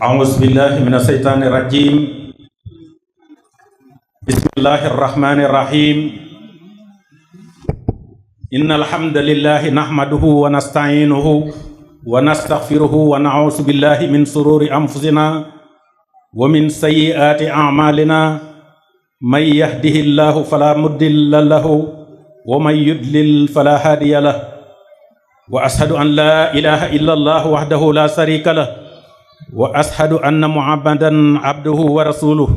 أعوذ بالله من الشيطان الرجيم بسم الله الرحمن الرحيم إن الحمد لله نحمده ونستعينه ونستغفره ونعوذ بالله من شرور أنفسنا ومن سيئات أعمالنا من يهده الله فلا مضل له ومن يضلل فلا هادي له وأشهد أن لا إله إلا الله وحده لا شريك له وأشهد أن محمدا عبده ورسوله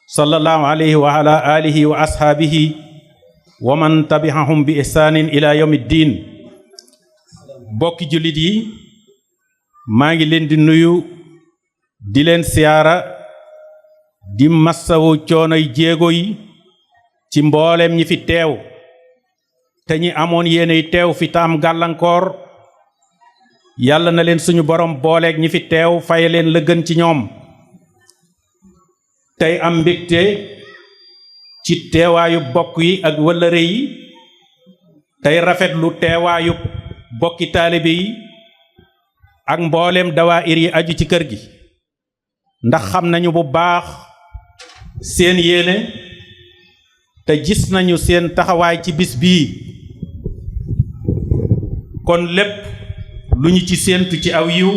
صلى الله عليه وعلى آله وأصحابه ومن تبعهم بإحسان إلى يوم الدين bokki jullit yi maa ngi leen di nuyu di leen siyaara di massawu coonoy jéego yi ci mbooleem ñi fi teew te ñi amoon yéenay teew fi taam gàllankoor yàlla na leen suñu borom booleeg ñi fi teew faye leen la gën ci ñoom tey am mbégte ci teewaayu bokk yi ak wëllëre yi tey rafetlu teewaayu bokki taalibe yi ak mbooleem dawaayir yi aju ci kër gi ndax xam nañu bu baax seen yéene te gis nañu seen taxawaay ci bis bii kon lépp lu ñu ci séentu ci aw yiw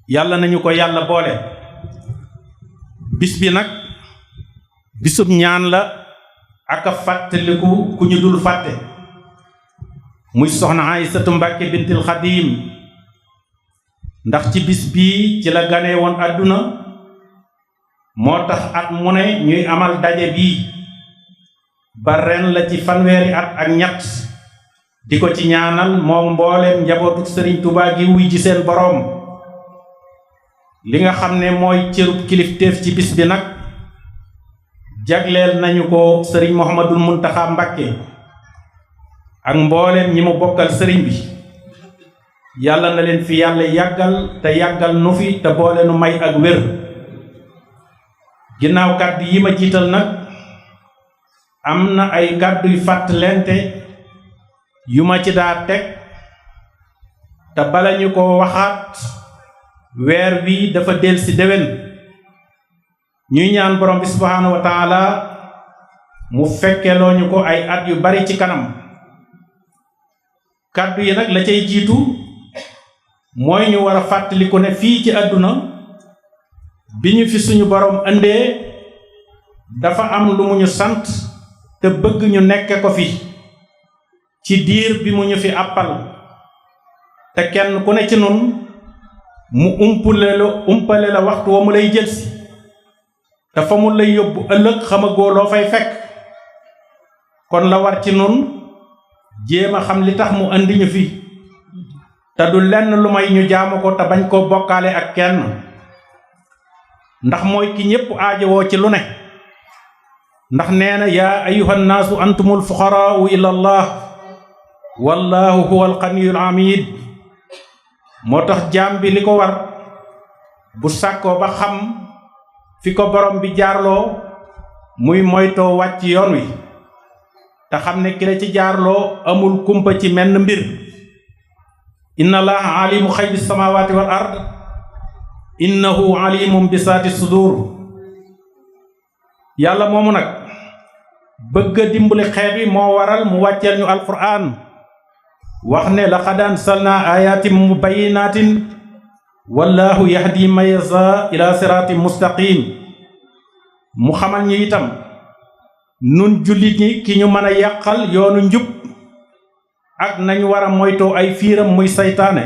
yàlla nañu ko yàlla boole bis bi nag bisub ñaan la ak a fàttaliku ku ñu dul fàtte muy soxna Aysatu Mbàkke bintil Xadiim ndax ci bis bii ci la ganee woon àdduna moo tax at mu ne ñuy amal daje bii ba ren la ci fanweeri at ak ñett di ko ci ñaanal moom mbooleem njabootu Sëriñ Tuubaa gi wuy ji seen boroom li nga xam ne mooy cërub kilifteef ci bis bi nag jagleel nañu ko Sëriñ Muhammadul Muntaxa Mbàkke ak mbooleem ñi mu bokkal sëriñ bi yàlla na leen fi yàlla yàggal te yàggal nu fi te boole nu may ak wér ginnaaw kàddu yi ma jiital nag am na ay kàdduy fàttalente yu ma ci daa teg te bala ñu ko waxaat weer wi dafa del si déwén ñuy ñaan borom bi subhaanahu wa taala mu fekkeloo ñu ko ay at yu bari ci kanam kàddu yi nag la cay jiitu mooy ñu war a fàttaliku ne fii ci àdduna bi ñu fi suñu borom indee dafa am lu mu ñu sant te bëgg ñu nekke ko fi ci diir bi mu ñu fi àppal te kenn ku ne ci nun mu umpale la waxtu wa mu lay jëlsi te fa mu lay yóbbu ëllëg xamagoo loo fay fekk kon la war ci nun jéem a xam li tax mu andi ñu fi te du lenn lu may ñu jaamu ko te bañ koo bokkaale ak kenn ndax mooy ki ñépp aajowoo ci lu ne ndax nee na yaa ayyuhan naasu antumul fuqaraa'u ila allah wallahu huwal ganiyul hamid moo tax jaam bi li ko war bu sàkkoo ba xam fi ko borom bi jaarloo muy moytoo wàcc yoon wi te xam ne ki la ci jaarloo amul kumpa ci menn mbir inna allaha alimu xaybi samawati wal ard innahu alimum bi saati sudur yàlla moomu nag bëgg a dimbali xeet wi moo waral mu wàcceel ñu alquran wax ne laqad anzalna ayatin mubayyinatin wallahu yahdi man yasha ila siratin mustaqim mu xamal ñu itam nun jullit ñi ki ñu mën a yàqal yoonu njub ak nañu war a moytoo ay fiiram muy saytaane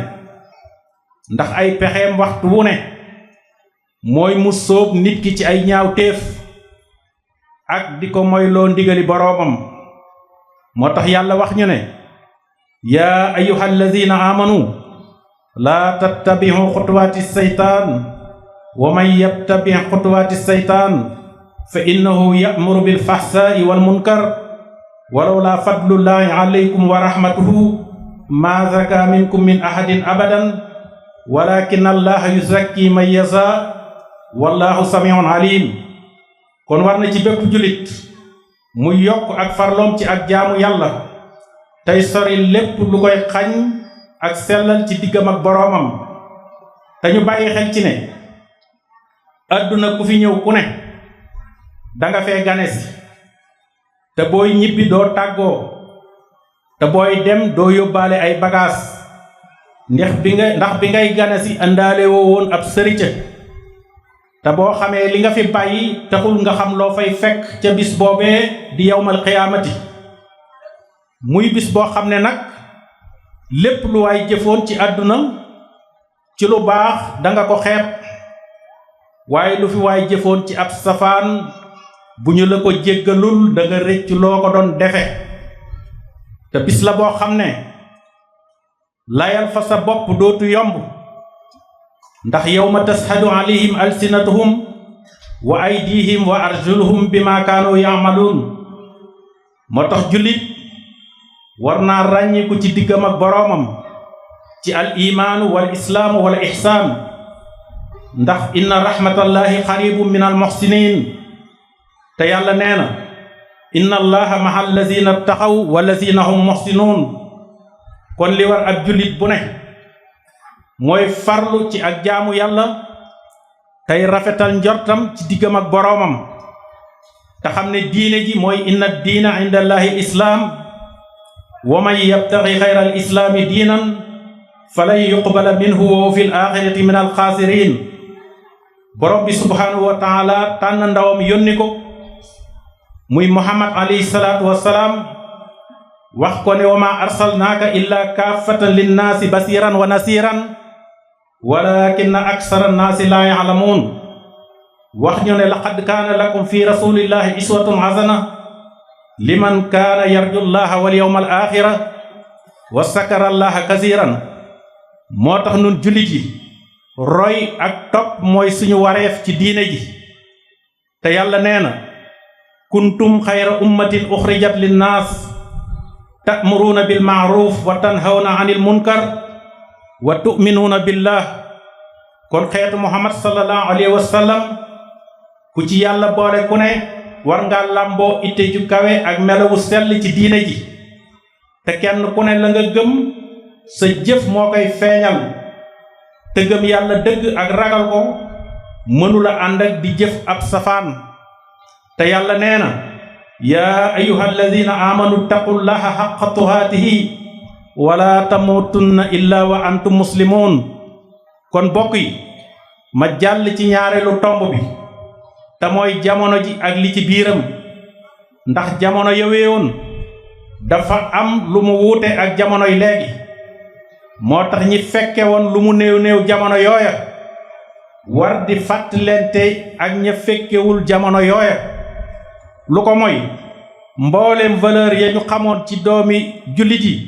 ndax ay pexeem waxtu wu ne mooy mu sóob nit ki ci ay ñaaw téef ak di ko moyloo ndigali boroomam moo tax yàlla wax ñu ne yaa ayyuhal lazina amanu laa tattabi'u xutuwaati saytaan wa man yattabi' xutuwaati saytaan fa innahu ya'muru bil fahsaa'i wal munkar walawlaa fadlullaahi alaykum wa rahmatuhu maa zakaa minkum min ahadin abadan walaakinna allaaha yuzakki man yashaa wallaahu samii'un aliim kon war na ci bépp jullit mu yokk ak farloom ci ak jaamu yàlla tey sori lépp lu koy xañ ak sellal ci diggam ak boroomam te ñu bàyyi xel ci ne àdduna ku fi ñëw ku ne danga fee ganesi te booy ñibbi doo tàggoo te booy dem doo yóbbaale ay bagaas ndax bi ngay ganesi àndaale woo woon ab sërica te boo xamee li nga fi bàyyi taxul nga xam loo fay fekk ca bis boobee di yawmal qiyaamati muy bis boo xam ne nag lépp lu waay jëfoon ci àdduna ci lu baax danga ko xeeb waaye lu fi waay jëfoon ci ab safaan bu ñu la ko jéggalul danga rëcc loo ko doon defe te bis la boo xam ne layal fa sa bopp dootu yomb ndax yawma tashhadu alayhim alsinatuhum wa aydihim wa arjuluhum bima kaanu ya'maluun moo tax jullit war naa ràññiku ci diggam ak boroomam ci al imaanu wal islaamu wal ihsaan ndax inna rahmatallahi xaribun min al muhsinin te yàlla nee na inna allaha maha allazina taxaw wallazina hum muhsinuun kon li war ab jullit bu ne mooy farlu ci ak jaamu yàlla tey rafetal njortam ci diggam ak boroomam te xam ne diine ji mooy inna diina inda allahi islaam wa man yabtaxi xayra al islaami diinan falan yuqbala minhu wa fi l axirati min al xaasiriin borom bi subhaanahu wa taala tànn ndawam yónni ko muy muhammad alayhi salaatu wassalaam wax ko ne wa ma arsalnaaka illa kaafatan linnaasi basiran wa nasiran walakinna aksara annaasi laa ya'lamuun wax ñu ne laqad kaana lakum fi rasulillahi iswatun hasana liman kaana yarju llaha wal yawmal aaxira wa sakara allaha kasiiran moo tax nun jullit yi roy ak topp mooy suñu wareef ci diine ji te yàlla nee na kuntum xayra ummatin uxrijat linnaas ta'muruuna bil ma'ruuf wa tanhawna anil munkar wa tu'minuuna billah kon xeetu muhammad sallallahu alayhi wa sallam ku ci yàlla boole ku ne war nga làmboo itte ju kawe ak melawu sell ci diine ji te kenn ku ne la nga gëm sa jëf moo koy feeñal te gëm yàlla dëgg ak ragal ko mënula ànd ak di jëf ab safaan te yàlla nee na yaa ayyuha alladina amanu taqullaha xaqa tuhaatihi wala tamutunna illa wa antum muslimun kon bokk yi ma jàll ci ñaareelu tomb bi te mooy jamono ji ak li ci biiram ndax jamono yëweewoon dafa am lu mu wuute ak jamonoy léegi moo tax ñi fekke woon lu mu néew néew jamono yooya war di fàttalente ak ña fekkewul jamono yooya lu ko mooy mbooleem valeur ya ñu xamoon ci doomi jullit yi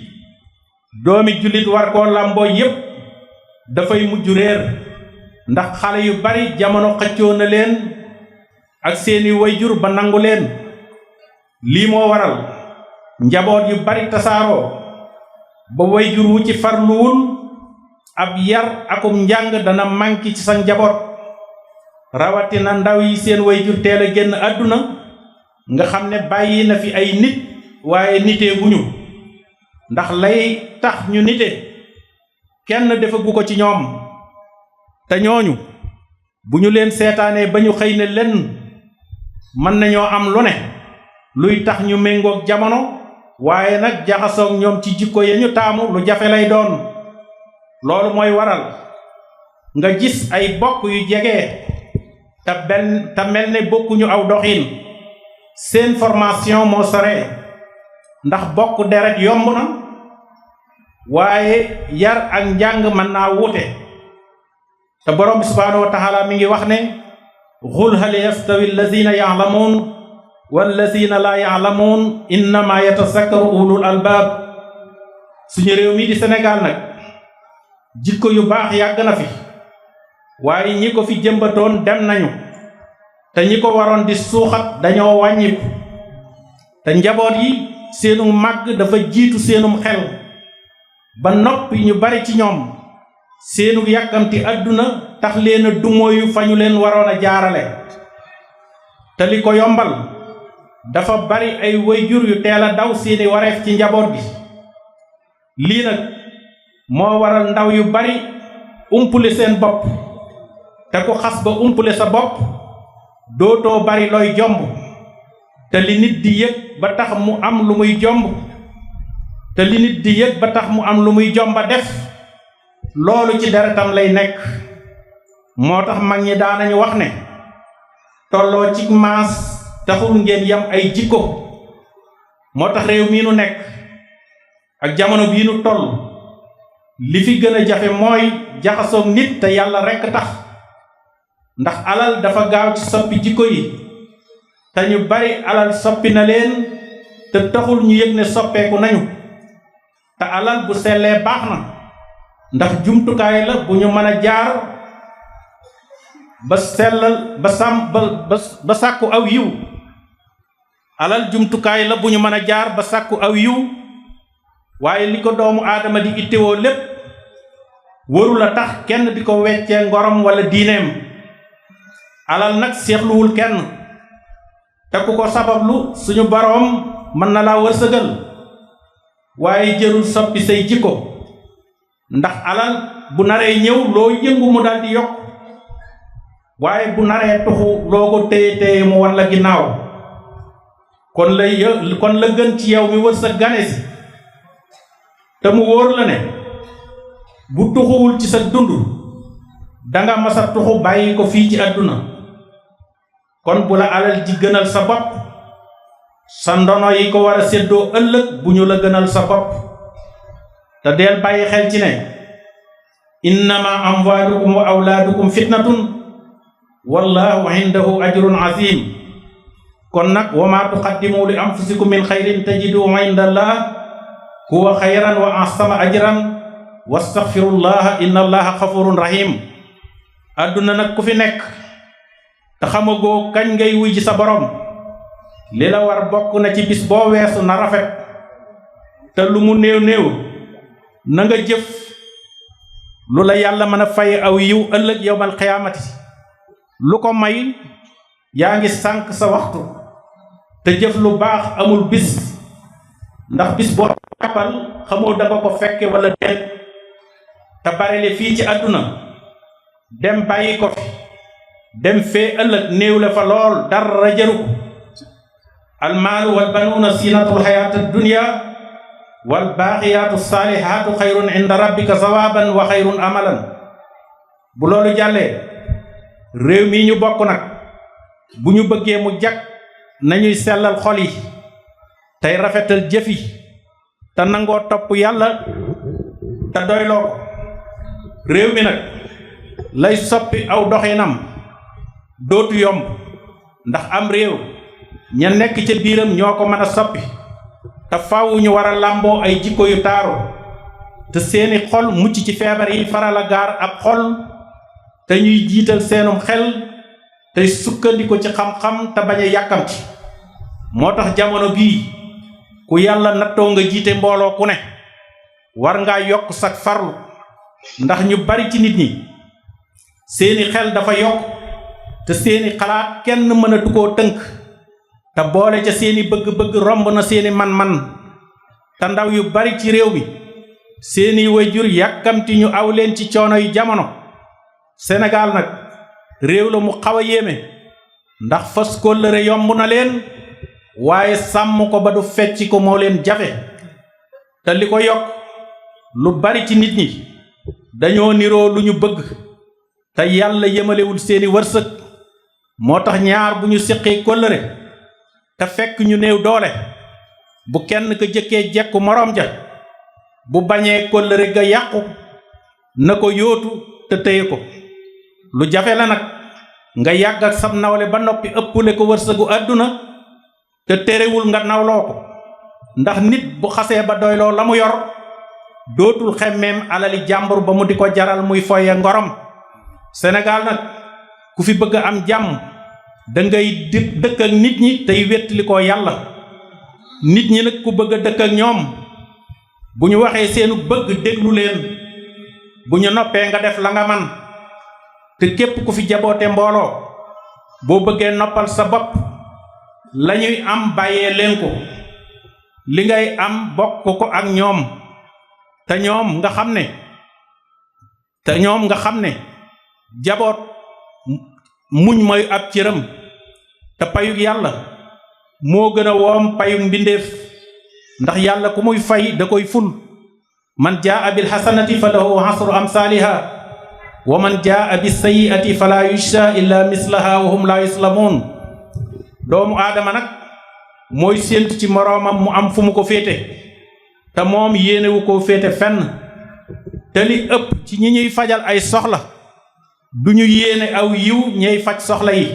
doomi jullit war koo làmboo yépp dafay mujj réer ndax xale yu bari jamono xëccoo na leen ak seeni wayjur ba nangu leen lii moo waral njaboot yu bari tasaaroo ba wayjur wu ci farluwul ab yar akum njàng dana manki ci sa njaboot rawatina ndaw yi seen wayjur teel a génn àdduna nga xam ne bàyyi na fi ay nit waaye nitee guñu ndax lay tax ñu nite kenn defagu ko ci ñoom te ñooñu bu ñu leen seetaanee ba ñu xëy ne lenn mën nañoo am lu ne luy tax ñu méngoog jamono waaye nag jaxasoog ñoom ci jikko ya ñu taamu lu jafe lay doon loolu mooy waral nga gis ay bokk yu jege te mel ne bokkuñu aw doxin seen formation moo sore ndax bokk deret yomb na waaye yar ak njàng mën naa wuute te borom bi subhaanahu wa taala mi ngi wax ne xul hal yastawi allazina ya'lamuun wallazina laa ya'lamuun innama yatasakkaru ulul albaab suñu réew mi di Sénégal nag jikko yu baax yàgg na fi waaye ñi ko fi jëmbatoon dem nañu te ñi ko waroon di suuxat dañoo wàññiku te njaboot yi seenu màgg dafa jiitu seenum xel ba noppi ñu bari ci ñoom seenu yàkkamti àdduna tax leen a dumóoyu fa ñu leen waroon a jaarale te li ko yombal dafa bari ay wayjur yu teel a daw seeni wareef ci njaboot gi lii nag moo waral ndaw yu bari umpule seen bopp te ku xas ba umpule sa bopp dootoo bari looy jomb te li nit di yëg ba tax mu am lu muy jomb te li nit di yëg ba tax mu am lu muy jomba def loolu ci deretam lay nekk moo tax mag ñi daanañu wax ne tolloo ci maas taxul ngeen yam ay jikko moo tax réew mii nu nekk ak jamono bii nu toll li fi gën a jafe mooy jaxasoog nit te yàlla rekk tax ndax alal dafa gaaw ci soppi jikko yi te ñu bari alal soppi na leen te taxul ñu yëg ne soppeeku nañu te alal bu sellee baax na ndax jumtukaay la bu ñu mën a jaar ba sellal ba sàkku aw yiw alal jumtukaay la bu ñu mën a jaar ba sàkku aw yiw waaye li ko doomu aadama di ittewoo lépp waru la tax kenn di ko weccee ngorom wala diineem alal nag seexluwul kenn te ku ko sabablu suñu boroom mën na laa wërsëgal waaye jërul soppi say jikko ndax alal bu naree ñëw loo yëngu mu daldi yokk waaye bu naree tuxu loo ko téye mu war la ginnaaw kon la gën ci yow mi wërsëg gane si te mu wóor la ne bu tuxuwul ci sa dund danga masa tuxu bàyyi ko fii ci àdduna kon bu la alal ji gënal sa bopp sa ndono yi ko war a séddoo ëllëg bu ñu la gënal sa bopp te deel bàyyi xel ci ne innama amwaalukum wa awlaadukum fitnatun wallahu indahu ajrun azim kon nag wa ma tuqaddimu li anfusikum min xayrin tajiduhu inda allah huwa xayran wa ahsana ajran wastaghfirullaha inna allaha xafurun rahim àdduna nag ku fi nekk te xamagoo kañ ngay wuy ji sa borom li la war bokk na ci bis boo weesu na rafet te lu mu néew néew na nga jëf lu la yàlla mën a fay aw yiw ëllëg yowmal xiyaamati lu ko may yaa ngi sànq sa waxtu te jëf lu baax amul bis ndax bis boo jàppal xamoo danga ko fekke wala déet te barele fii ci àdduna dem bàyyi ko fi dem fee ëllëg néew la fa lool dara jaru ko almaalu wal banuuna zinatul xayaati dunya wal baaqiyaatu saalihaatu xayrun inda rabbika sawaaban wa xayrun amalan bu loolu jàllee réew mi ñu bokk nag bu ñu bëggee mu jag nañuy sellal xol yi tey rafetal jëf yi te nangoo topp yàlla te doyloo ko réew mi nag lay soppi aw doxinam dootu yomb ndax am réew ña nekk ca biiram ñoo ko mën a soppi te faaw ñu war a làmboo ay jikko yu taaru te seeni xol mucc ci feebar yi faral a gaar ab xol te ñuy jiital seenum xel tey sukkandiku ci xam-xam te bañ a yàkkamti moo tax jamono bii ku yàlla nattoo nga jiite mbooloo ku ne war ngaa yokk sag farlu ndax ñu bari ci nit ñi seeni xel dafa yokk te seeni xalaat kenn mënatu koo tënk te boole ca seeni bëgg-bëgg romb na seeni man-man te ndaw yu bari ci réew mi seeni wayjur yàkkamti ñu aw leen ci coono yu jamono Sénégal nag réew la mu xaw a yéeme ndax fas kóllëre yomb na leen waaye sàmm ko ba du fecc ko moo leen jafe te li ko yokk lu bari ci nit ñi dañoo niroo lu ñu bëgg te yàlla yemalewul seeni wërsëg moo tax ñaar bu ñu séqee kóllëre te fekk ñu néew doole bu kenn ka jëkkee jekku moroom ja bu bañee kóllëre ga yàqu na ko yóotu te téye ko lu jafe la nag nga yàgg ak sab nawle ba noppi ëppule ko wërsëgu àdduna te terewul nga nawloo ko ndax nit bu xasee ba doyloo la mu yor dootul xemmeem alali jàmbur ba mu di ko jaral muy foye ngorom Sénégal nag ku fi bëgg am jàmm dangay dëkk ak nit ñi tey wettali ko yàlla nit ñi nag ku bëgg a dëkk ak ñoom bu ñu waxee seenu bëgg déglu leen bu ñu noppee nga def la nga man te képp ku fi jaboote mbooloo boo bëggee noppal sa bopp lañuy am bàyyee leen ko li ngay am bokk ko ak ñoom te ñoom nga xam ne te ñoom nga xam ne jaboot muñ mooy ab cëram te payug yàlla moo gën a woom payug mbindeef ndax yàlla ku muy fay da koy ful man jaa bil hasanati falahu hasru amsaaliha wa man jaa bis sayyi'ati fala yujza illa mislaha wa hum la yuslamun doomu aadama nag mooy séentu ci moroomam mu am fu mu ko féete te moom yéenewu koo féete fenn te li ëpp ci ñi ñuy fajal ay soxla du ñu yéene aw yiw ñey faj soxla yi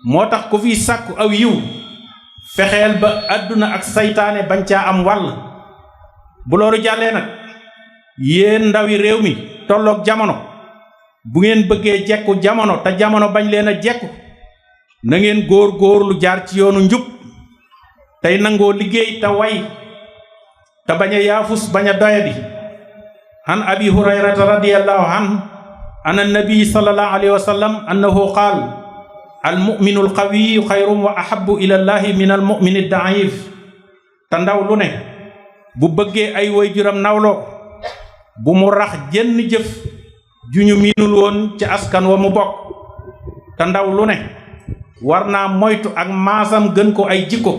moo tax ku fiy sàkku aw yiw fexeel ba àdduna ak saytaane bañ caa am wàll bu loolu jàllee nag yéen ndawi réew mi tolloog jamono bu ngeen bëggee jekku jamono te jamono bañ leen a jekku na ngeen góor lu jaar ci yoonu njub tey nangoo liggéey te way te bañ a yaafus bañ a doyadi an abi hurayrata radiyallahu anhu an annabi sallallahu alayhi wa sallam annahu qaal almuminu alqawiyu xayrun wa ahabu ila llahi min almumini daif te ndaw lu ne bu bëggee ay waajuram nawloo bu mu rax jenn jëf ju ñu miinul woon ci askan wa mu bokk te ndaw lu ne war naa moytu ak maasam gën ko ay jikko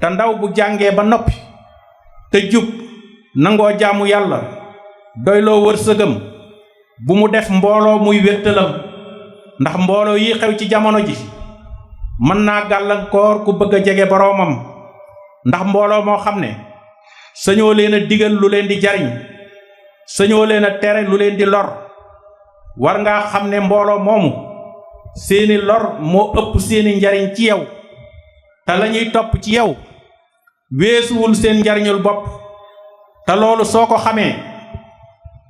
te ndaw bu jàngee ba noppi te jub nangoo jaamu yàlla doyloo wërsëgam bu mu def mbooloo muy wéttalam ndax mbooloo yi xew ci jamono ji mën naa gàllankoor ku bëgg a jege boroomam ndax mbooloo moo xam ne sañoo leen a digal lu leen di jariñ sañoo leen a tere lu leen di lor war ngaa xam ne mbooloo moomu seeni lor moo ëpp seeni njariñ ci yow te lañuy topp ci yow weesuwul seen njariñul bopp te loolu soo ko xamee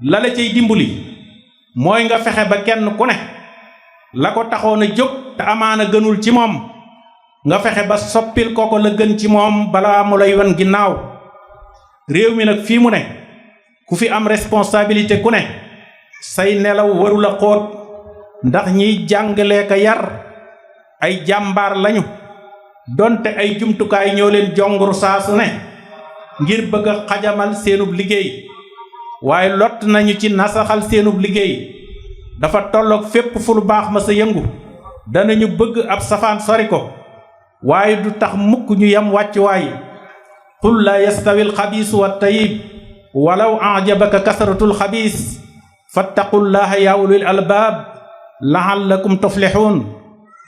la la cay dimbali mooy nga fexe ba kenn ku ne la ko taxoon a jóg te amaana gënul ci moom nga fexe ba soppil ko la gën ci moom balaa mu lay wan ginnaaw réew mi nag fii mu ne ku fi am responsabilité ku ne say nelaw warula xóot ndax ñiy jàngale ka yar ay jàmbaar lañu donte ay jumtukaay ñoo leen jonguru saa su ne ngir bëgg a xajamal seenub liggéey waaye lott nañu ci nasaxal seenub liggéey dafa tolloog fépp fu lu baax ma sa yëngu danañu bëgg ab safaan sori ko waaye du tax mukk ñu yem wàccuwaay qul laa yastawi alxabiisu wa tayyib walaw ajabaka kasratul xabiis fattaqullaha yaa ulil albaab la'allakum tuflixuun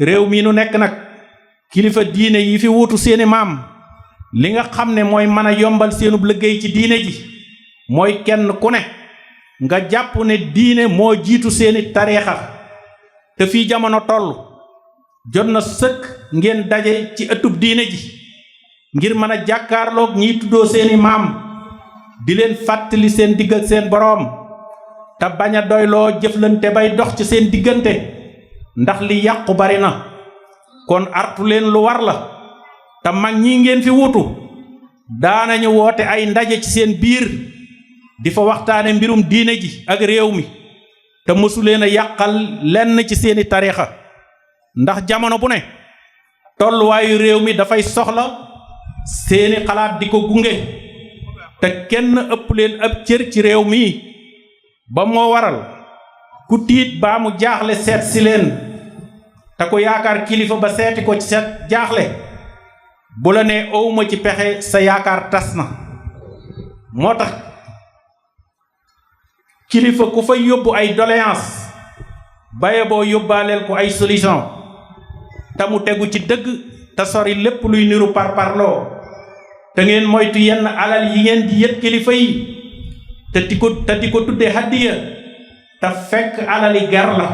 réew mi nu nekk nag kilifa diine yi fi wuutu seeni maam li nga xam ne mooy mën a yombal seenub liggéey ci diine ji mooy kenn ku ne nga jàpp ne diine moo jiitu seeni tariixa te fii jamono toll jot na sëkk ngeen daje ci ëttub diine ji ngir mën a jàkkaarloog ñiy tuddoo seeni maam di leen fàttali seen digg ak seen boroom te bañ a doyloo jëflante bay dox ci seen diggante ndax li yàqu bari na kon artu leen lu war la te mag ñi ngeen fi wutu daanañu woote ay ndaje ci seen biir di fa waxtaane mbirum diine ji ak réew mi te mësu leen a yàqal lenn ci seeni tariixa ndax jamono bu ne tolluwaayu réew mi dafay soxla seeni xalaat di ko gunge te kenn ëpp leen ab cër ci réew mi ba moo waral ku tiit baa mu jaaxle seet si leen te ko yaakaar kilifa ba seeti ko ci seet jaaxle bu la nee owma ci pexe sa yaakaar tas na moo tax kilifa ku fa yóbbu ay doléance baye boo yóbbaaleel ko ay solution te mu tegu ci dëgg te sori lépp luy niru parparloo te ngeen moytu yenn alal yi ngeen di yët kilifa yi te di ko tudde hadiya te fekk alali ger la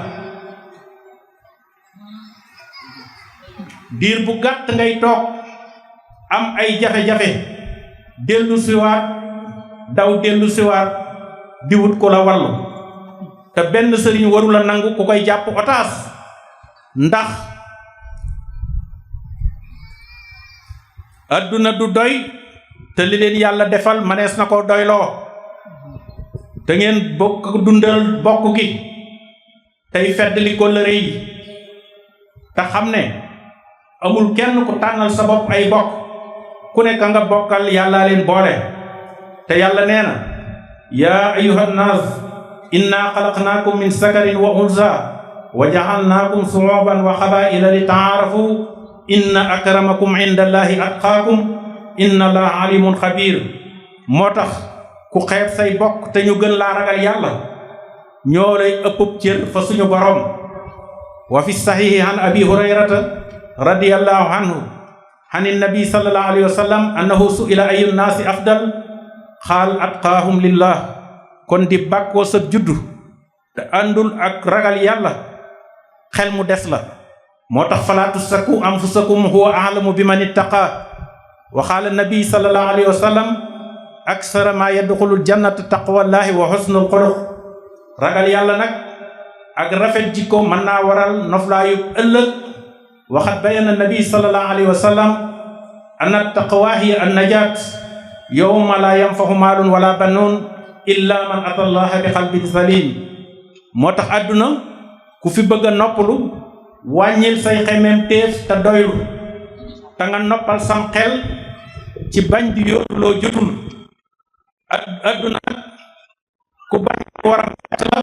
diir bu gàtt ngay toog am ay jafe-jafe dellu siwaat daw dellu siwaat di wut ko la wallu te benn sëriñ waru la nangu ku koy jàpp otaas ndax adduna du doy te li leen yàlla defal manees na ko doyloo te ngeen bokk dundal bokk gi tey feddali kóllëre yi te xam ne amul kenn ku tànnal sa bopp ay bokk ku ne ka nga bokkal yàlla leen boole te yàlla nee na yaa ayyuhan naas inna xalaqnaakum min sakarin wa unsa wa ja'alnaakum shu'uban wa qabaa'ila li ta'aarafu inna akramakum indallahi atqaakum inna allaha alimun xabiir. moo tax ku xeeb say bokk te ñu gën laa ragal yàlla ñoo lay ëppub cër fa suñu borom. wa fi saxiixi an abi hurayrata radiyallahu anhu an nabi sallallahu alayhi wa sallam annahu su'ila ayu naasi afdal xaal atqaahum lillah. kon di bàkkoo sa juddu te àndul ak ragal yàlla xel mu des la. moo tax falaa tusakku anfusakum huwa a'lamu bi man ittaqa. wa qaala nabi sallallahu alayhi wa sallam aksara ma yadxulul jannata taqwallahi wa husnul xuluq. ragal yàlla nag ak rafet jikko mën naa waral noflaayu ëllëg. waxat bayana nabi sallallahu alayhi wa sallam anna taqwa hiya an najaat yawma la yanfahu maalun wala banuun illa man ata allaha bi qalbin salim. moo tax àdduna ku fi bëgg a noppalu wàññil say xemeem téef te doylu te nga noppal sam xel ci bañ di yóotu loo jotul. àdduna ku bañ war a la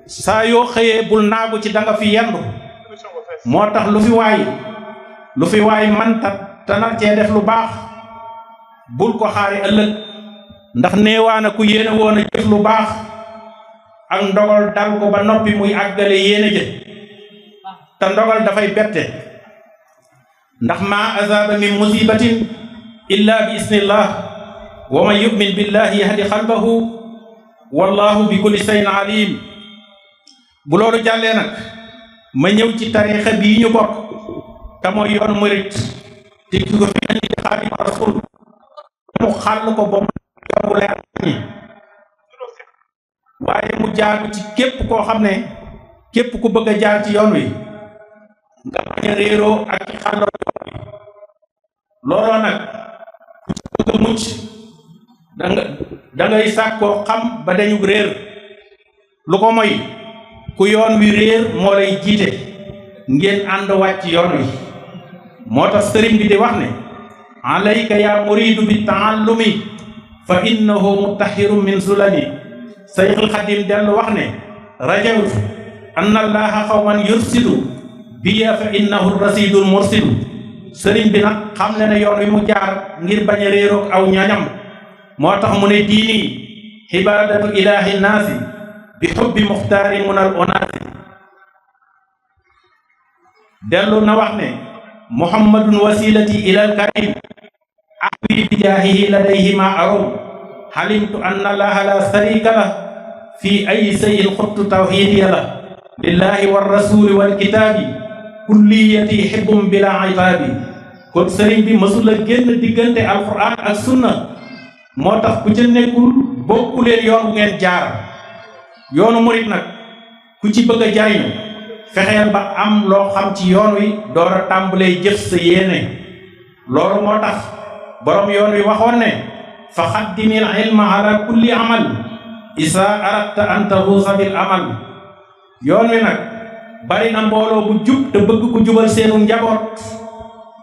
saa yoo xëyee bul naagu ci danga fi yendu. moo tax lu fi waay man te nar cee def lu baax bul ko xaari ëllëg, ndax neewaana ku yéene woon a jëf lu baax ak ndogal dal ko ba noppi muy àggale yéene jë te ndogal dafay bette. ndax ma azaba min musibatin illa bi isnillah wa man yu'min billahi yahdi qalbahu wallahu bi kulli shay'in alim. bu loolu jàllee nag ma ñëw ci tariixa bii ñu bokk te mooy yoonu murit te ki ko fi indi di Xaadimu Rasuul mu xàll ko ba mu yomb leer ñi. waaye mu jaadu ci képp koo xam ne képp ku bëgg a jaar ci yoon wi nga bañ a réeroo ak ci xàlloo yoon wi. looloo nag ku ci bëgg a mucc dangay sàkkoo xam ba dañu réer. lu ko moy ku yoon wi réer moo lay jiite ngeen ànd wàcc yoon wi. moo tax sëriñ bi di wax ne alayka ya muridu bi taallumi fa innahu mutahhirum min zulami. Sayxul Xadim dellu wax ne rajawtu anna allaha xawman yursidu biya fa innahu rasidul mursidu. sëriñ bi nag xam ne yoon wi mu jaar ngir bañ a réeroog aw ñañam. moo tax mu ne diini ibadatu ilahi naasi bi xubbi muxtaari munal onaasi. dellu na wax ne muhammadun wasilati ilal karim ahbi bi jaahihi ladayhi ma arum halimtu anna allaha la sarika la fi ay sayin xuttu tawxidiya la lillahi war rasuli wal kitaabi kulliyati hibbum bila itaabi. kon sëriñ bi mësula génn diggante alquran ak sunna. moo tax ku ca nekkul bokku leen yoon bu ngeen jaar. yoonu murit nag ku ci bëgg a jariñu fexeel ba am loo xam ci yoon wi door a tàmbalee jëf sa yéene. loolu moo tax borom yoon wi waxoon ne fa xaddimil ilma ala kulli amal isa aradta an tafuusa bil amal. yoon wi nag bari na mbooloo bu jub te bëgg ku jubal seenu njaboot.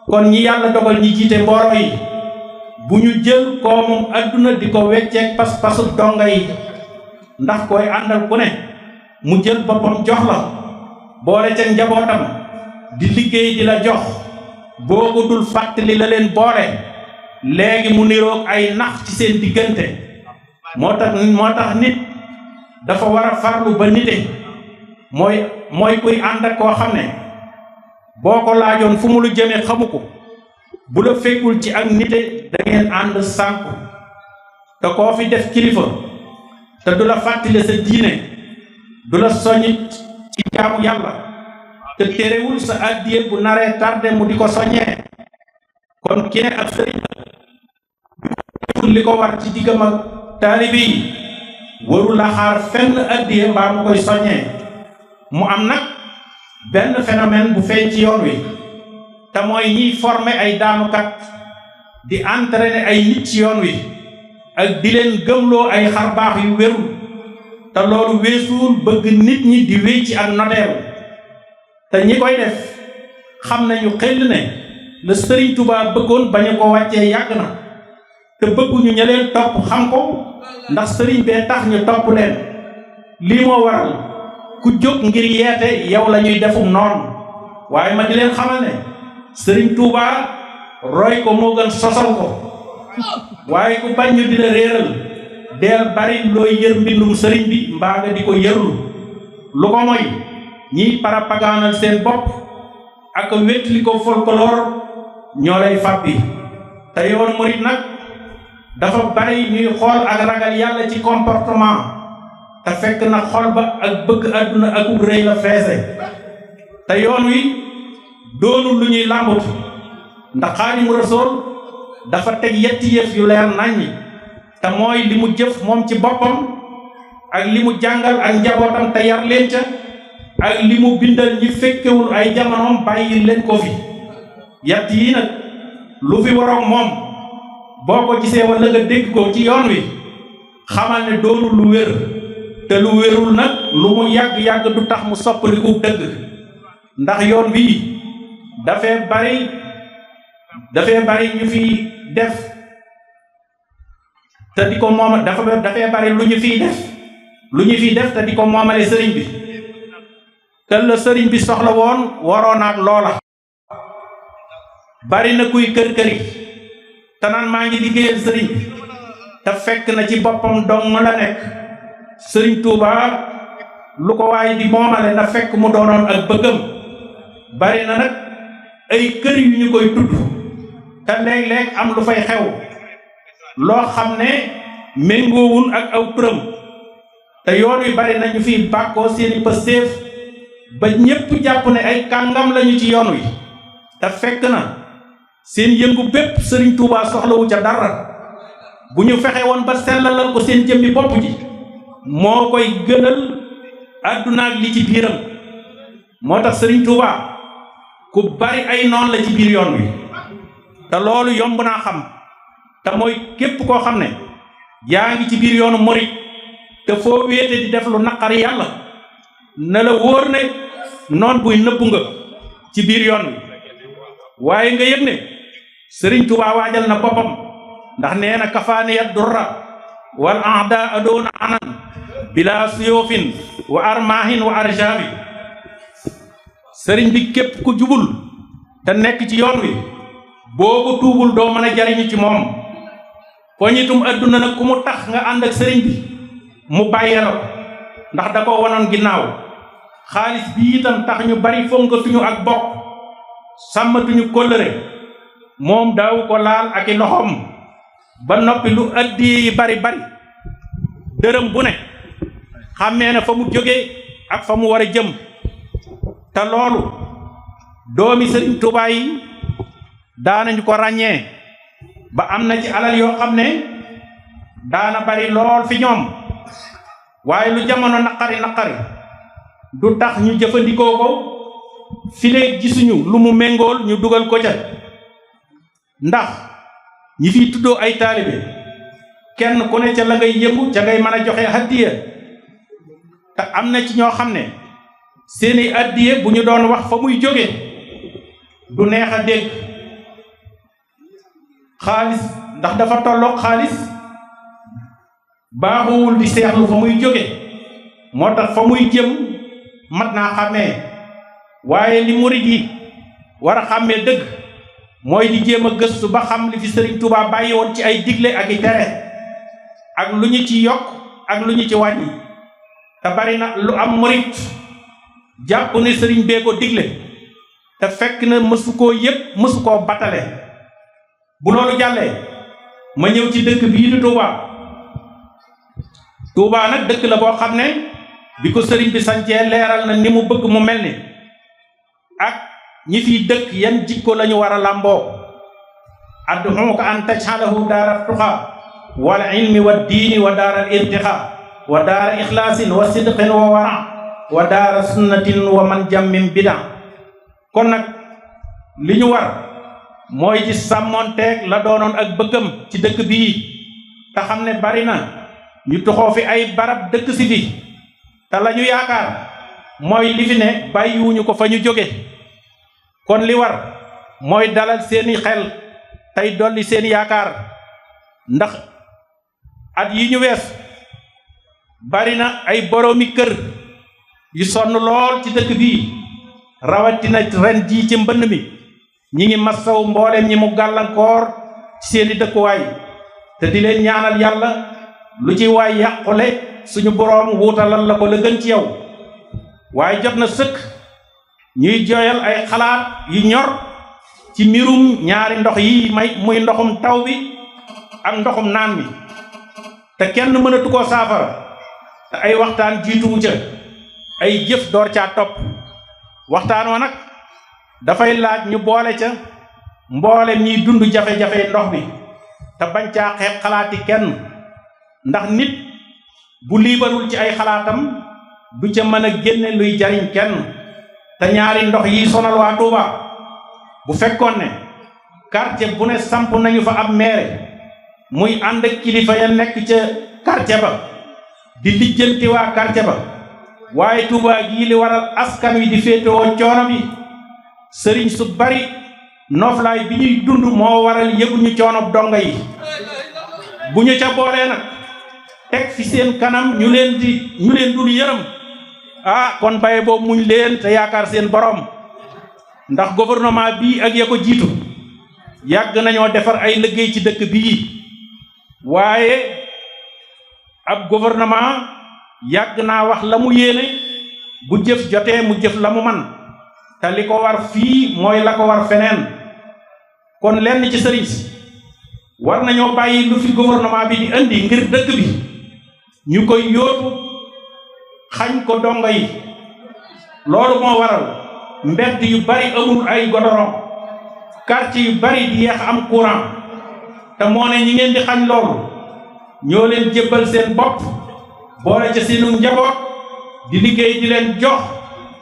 kon ñi yàlla dogal ñi jiite mbooloo yi bu ñu jël koomum adduna di ko wecceeg pas-pasu donga yi. ndax koy àndal ku ne mu jël boppam jox la boole ca njabootam di liggéey di la jox boo ko dul fàttali la leen boole léegi mu niroog ay nax ci seen diggante. moo tax nit dafa war a farlu ba nite mooy kuy ànd ak koo xam ne boo ko laajoon fu mu lu jëmee xamu ko. bu la fekkul ci ak nite da ngeen ànd sànku. te koo fi def kilifa te du la fàttali sa diine du la soñit ci jaamu yàlla te terewul sa addiye bu naree tardé mu di ko soññee. kon ki ne ak sëriñ li ko war ci diggam ak taalibe yi waru la xaar fenn addiye mbaa mu koy soññee. mu am nag benn phénomène bu feeñ ci yoon wi te mooy ñiy former ay daanukat di entraîner ay nit ci yoon wi ak di leen gëmloo ay xarbaax yu wérul te loolu weesuul bëgg nit ñi di wéy ci ak noteelu. te ñi koy def xam nañu xel ne la Sëriñ Tuubaa bëggoon bañu ko wàccee yàgg na te bëgguñu ña leen topp xam ko ndax sëriñ bee tax ñu topp leen. lii moo waral ku jóg ngir yeete yow la ñuy defum noonu waaye ma di leen xamal ne Sëriñ Tuubaa roy ko moo gën sosal ko waaye ku bañ ñu di la réeral deel bari looy yër mbindum sëriñ bi mbaa nga di ko yërlu lu ko mooy ñiy parapagaanal seen bopp ak wétli ko folklore ñoo lay fàbbi te yoon murit nag dafa bari ñuy xool ak ragal yàlla ci comportement te fekk na xol ba ak bëgg àdduna ak ub rëy la feese te yoon wi doonul lu ñuy làmbut ndax Xaadimu Rasuul dafa teg yetti yëf yu leer naññi te mooy li mu jëf moom ci boppam ak li mu jàngal ak njabootam te yar leen ca ak li mu bindal ñi fekkewul ay jamonoom bàyyi leen ko fi yett yi nag lu fi waroon moom boo ko gisee wala nga dégg ko ci yoon wi xamal ne doonul lu wér te lu wérul nag lu mu yàgg-yàgg du tax mu soppaliku dëgg ndax yoon wi dafay bari ñu fi def te di ko moom dafay bari lu ñu fiy def te di ko moomale sëriñ bi te la sëriñ bi soxla woon waroon ak loola bari na kuy kër-këri te naan maa ngi liggéeyal sëriñ bi te fekk na ci boppam dong la nekk Sëriñ Tuubaa lu ko waaye di moomale na fekk mu doonoon ak bëggam bari na nag ay kër yu ñu koy tudd te léeg-léeg am lu fay xew loo xam ne méngoowul ak aw turam te yoon wi bari nañu fi bàkkoo seeni pëstéef ba ñépp jàpp ne ay kàngam lañu ci yoon wi te fekk na seen yëngu bépp Sëriñ Tuubaa soxlawu ca dara bu ñu fexe woon ba sellalal ko seen jëmmi bopp ji moo koy gënal àdduna ak li ci biiram moo tax Sëriñ Tuubaa ku bari ay noon la ci biir yoon wi te loolu yomb naa xam te mooy képp koo xam ne yaa ngi ci biir yoonu murit te foo wéete di def lu naqari yàlla na la wóor ne noon buy nëbbu nga ci biir yoon wi waaye nga yëg ne Sëriñ Tuubaa waajal na boppam ndax nee na kafaaniya durra wal aada adoona anan bila suyóofin wa armaahin wa arjaabi sëriñ bi képp ku jubul te nekk ci yoon wi boo ko tuubul doo mën a jariñu ci moom poñitum adduna nag ku mu tax nga ànd ak sëriñ bi mu bàyyee la ko ndax da ko wanoon ginnaaw xaalis bi itam tax ñu bari fonkatuñu ak bokk sàmmatuñu kóllëre moom daawu ko laal ak i loxoom ba noppi lu addiye yi bari dërëm bu ne xàmmee na fa mu jógee ak fa mu war a jëm te loolu doomi Sëriñ Tuubaa yi daanañu ko ràññee ba am na ci alal yoo xam ne daana bari lool fi ñoom waaye lu jamono naqari du tax ñu jëfandikoo ko filee gisuñu lu mu méngool ñu dugal ko ca ndax ñi fiy tuddoo ay taalibe kenn ku ne ca la ngay yëngu ca ngay mën a joxe addiya te am na ci ñoo xam ne seeni addiya bu ñu doon wax fa muy jóge du neex a dégg xaalis ndax dafa tolloog xaalis baaxuwul di seexlu fa muy jóge moo tax fa muy jëm mat naa xàmmee waaye li murid yi war a xàmmee dëgg mooy di jéem a gëstu ba xam li fi Sëriñ Tuubaa bàyyi woon ci ay digle ak i tere ak lu ñu ci yokk ak lu ñu ci wàññi te bari na lu am murid jàpp ne sëriñ bee ko digle te fekk na mësu koo yëpp mësu koo batale bu loolu jàllee ma ñëw ci dëkk bii di Touba nag dëkk la boo xam ne bi ko sëriñ bi sancee leeral na ni mu bëgg mu mel ni ak ñi fiy dëkk yan jikko lañu war a làmboo ad'uuka an taj'alahu daara tuqa wal ilmi wa diini wa daara irtiqa wa daara ixlaasin wa sidqin wa wara wa daara sunnatin wa man jàmmim bida kon nag li ñu war mooy ci sàmmonteeg la doonoon ak bëggam ci dëkk bii te xam ne bari na ñu toxoo fi ay barab dëkk si fi te la ñu yaakaar mooy li fi ne bàyyiwuñu ko fa ñu jóge kon li war mooy dalal seeni xel tey dolli seen yaakaar ndax at yi ñu wees bari na ay boroomi kër yu sonn lool ci dëkk bii rawatina ren jii ci mbënn mi ñi ngi massaw mbooleem ñi mu gàllankoor ci seeni dëkkuwaay te di leen ñaanal yàlla lu ci waay yàqule suñu boroom wuutalal la ko la gën ci yow waaye jot na sëkk ñuy jooyal ay xalaat yu ñor ci mbirum ñaari ndox yi muy ndoxum taw bi ak ndoxum naan mi te kenn mënatu koo saafara te ay waxtaan jiituwu ca ay jëf door caa topp waxtaan wa nag dafay laaj ñu boole ca mboolem ñiy dund jafe-jafe ndox bi te bañ caa xeeb xalaati kenn ndax nit bu liibarul ci ay xalaatam du ca mën a génne luy jariñ kenn te ñaari ndox yi sonal waa Touba bu fekkoon ne quartier bu ne samp nañu fa ab maire muy ànd ak kilifa ya nekk ca quartier ba di lijjanti waa quartier ba waaye Touba gii li waral askan wi di féetewoo coono bi sëriñ su bari noflaay bi ñuy dund moo waral yëguñu coono donga yi bu ñu ca boolee nag teg fi seen kanam ñu leen dul yërëm kon baye boobu muñ leen te yaakaar seen borom ndax gouvernement bii ak ya ko jiitu yàgg nañoo defar ay liggéey ci dëkk bii waaye ab gouvernement yàgg naa wax la mu yéene bu jëf jotee mu jëf la mu man te li ko war fii mooy la ko war feneen kon lenn ci sëriñ si war nañoo bàyyi lu fi gouvernement bi di indi ngir dëkk bi ñu koy yóotu xañ ko dongo yi loolu moo waral mbedd yu bari amul ay godoron quartier yu bari di yeex am courant te moo ne ñi ngeen di xañ loolu ñoo leen jébbal seen bopp boole ca seenu njaboot di liggéey di leen jox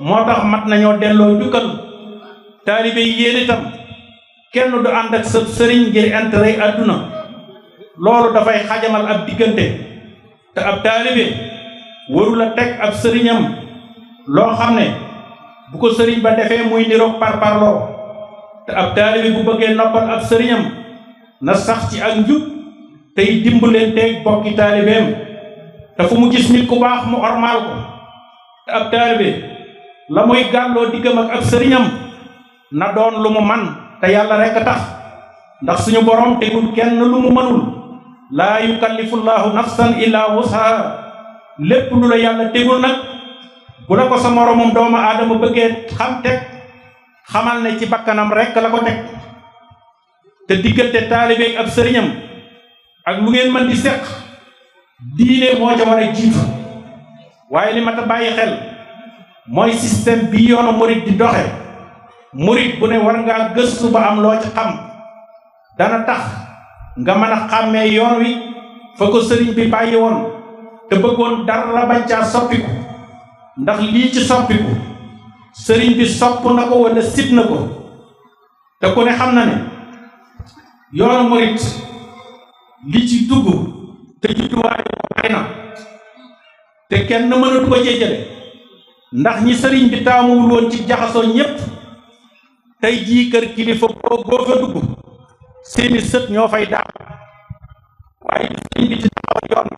moo tax mat nañoo delloo jukkal taalibe yi yéen itam kenn du ànd ak sa sëriñ ngir intérêt àdduna loolu dafay xajamal ab diggante te ab taalibe warul a teg ab sëriñam loo xam ne bu ko sëriñ ba defee muy niroog parparloo te ab taalibe bu bëggee noppal ab sëriñam na sax ci ak njub tey dimbalenteeg bokki taalibeem te fu mu gis nit ku baax mu ormaal ko te ab taalibe la muy gàlloo diggam ak ab sëriñam na doon lu mu man te yàlla rekk a tax ndax suñu borom tegul kenn lu mu mënul laa yukallifullahu nafsan illa wus'aha lépp lu la yàlla tegul nag bu la ko sa moromum doomu aadama bëggee xam teg xamal ne ci bakkanam rekk la ko teg te diggante taalibe ab sëriñam ak lu ngeen mën di seq diine moo ca war a jiitu waaye li mat a bàyyi xel mooy système bi yoonu murit di doxe murit bu ne war ngaa gëstu ba am loo ci xam dana tax nga mën a xàmmee yoon wi fa ko sëriñ bi bàyyi woon te bëggoon dara bañ caa soppiku ndax lii ci soppiku sëriñ bi sopp na ko wala sib na ko te ku ne xam na ne yoonu murit li ci dugg te judduwaay bari na te kenn mënatu ko jëjale ndax ñi sëriñ bi taamuwul woon ci jaxasoo ñépp tey jii kër kilifa boo fa dugg seeni sët ñoo fay daal waaye sëriñ bi ci taxaw yoon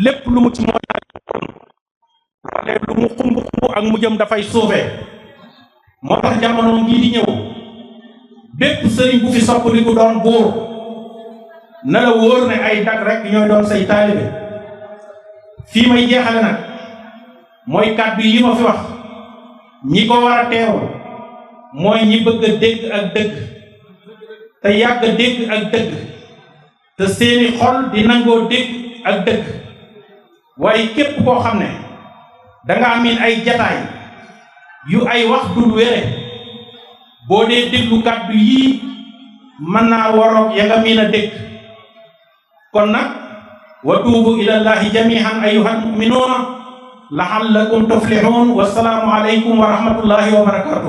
lépp lu mu ci moo loolee lu mu xumb ak mu jëm dafay suufee moo tax jamono ngii di ñëw bépp sëriñ bu fi soppaliku doon buur na la wóor ne ay dag rek ñooy doon say taalibe fii may jeexale nag mooy kàddu yi ma fi wax ñi ko war a teew mooy ñi bëgg a dégg ak dëgg te yàgg a dégg ak dëgg te seeni xol di nangoo dégg ak dëgg waaye képp koo xam ne danga miin ay jataay yu ay wax dul wére boo dee déglu kàddu yii mën naa waroog ya nga miin a dégg kon nag wa tuubu ilallahi jamihan ayyuhal mu'minuuna la'allakum tuflihun wa salaamu alaykum wa rahmatullahi wa barakatuh